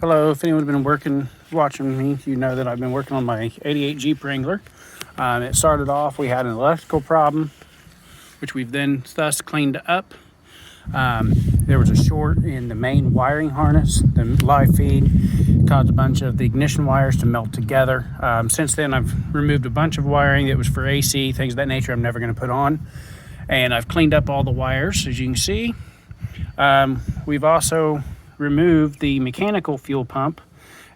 Hello, if anyone's been watching me, you know that I've been working on my 88 Jeep Wrangler. It started off, we had an electrical problem, which we've then thus cleaned up. There was a short in the main wiring harness. The live feed caused a bunch of the ignition wires to melt together. Since then, I've removed a bunch of wiring that was for AC, things of that nature I'm never going to put on. And I've cleaned up all the wires, as you can see. We've also removed the mechanical fuel pump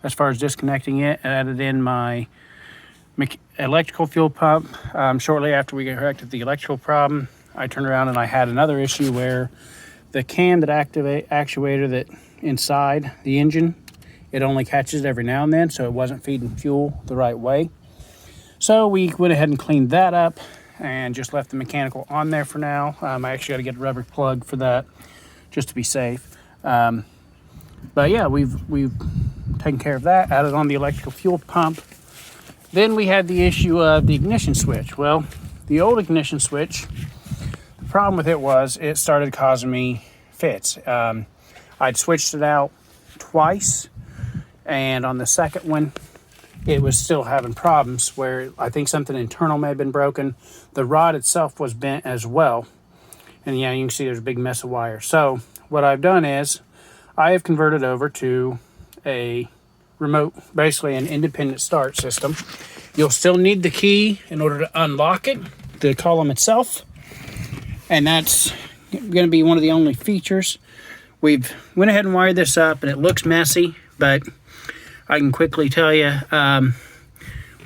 as far as disconnecting it, added in my electrical fuel pump. Shortly after we corrected the electrical problem, I turned around and I had another issue where the cam that actuator that inside the engine, it only catches it every now and then, so it wasn't feeding fuel the right way. So we went ahead and cleaned that up and just left the mechanical on there for now. I actually got to get a rubber plug for that just to be safe. But yeah, we've taken care of that, added on the electrical fuel pump. Then we had the issue of the ignition switch. Well, the old ignition switch, the problem with it was it started causing me fits. I'd switched it out twice, and on the second one, it was still having problems where I think something internal may have been broken. The rod itself was bent as well. And yeah, you can see there's a big mess of wire. So what I've done is I have converted over to a remote, basically an independent start system. You'll still need the key in order to unlock it, the column itself. And that's going to be one of the only features. We've went ahead and wired this up, and it looks messy, but I can quickly tell you,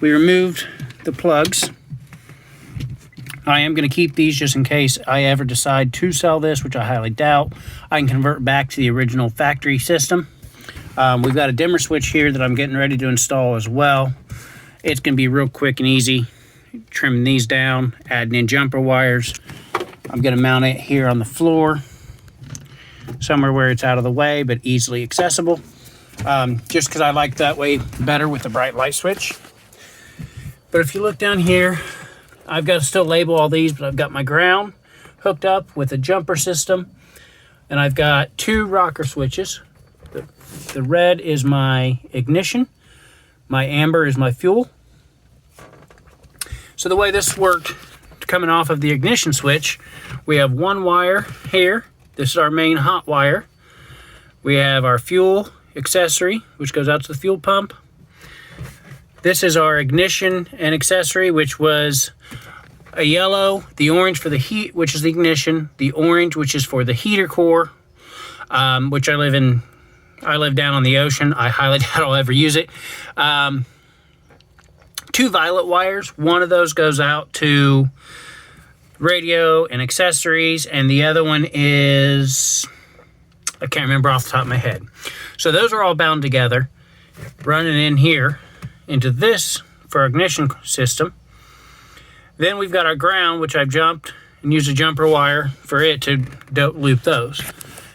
we removed the plugs. I am going to keep these just in case I ever decide to sell this, which I highly doubt. I can convert back to the original factory system. We've got a dimmer switch here that I'm getting ready to install as well. It's going to be real quick and easy. Trimming these down, adding in jumper wires. I'm going to mount it here on the floor, somewhere where it's out of the way but easily accessible. Just because I like that way better with the bright light switch. But if you look down here, I've got to still label all these, but I've got my ground hooked up with a jumper system, and I've got two rocker switches. The red is my ignition, my amber is my fuel. So the way this worked, coming off of the ignition switch, we have one wire here. This is our main hot wire. We have our fuel accessory, which goes out to the fuel pump. This is our ignition and accessory, which was a yellow, the orange for the heat, which is the ignition, the orange, which is for the heater core, which I live down on the ocean. I highly doubt I'll ever use it. Two violet wires. One of those goes out to radio and accessories, and the other one is, I can't remember off the top of my head. So those are all bound together, running in here into this for our ignition system. Then we've got our ground, which I've jumped and used a jumper wire for it to loop those.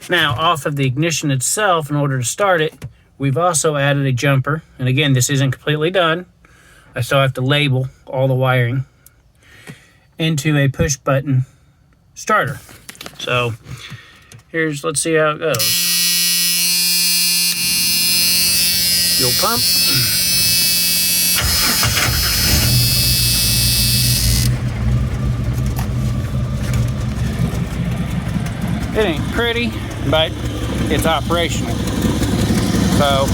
Now, off of the ignition itself, in order to start it, we've also added a jumper. And again, this isn't completely done. I still have to label all the wiring into a push button starter. So let's see how it goes. Fuel pump. It ain't pretty, but it's operational. So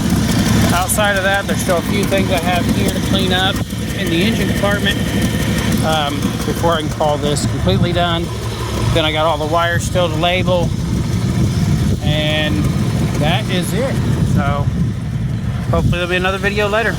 outside of that, there's still a few things I have here to clean up in the engine compartment before I can call this completely done. Then I got all the wires still to label, and that is it. So hopefully there'll be another video later.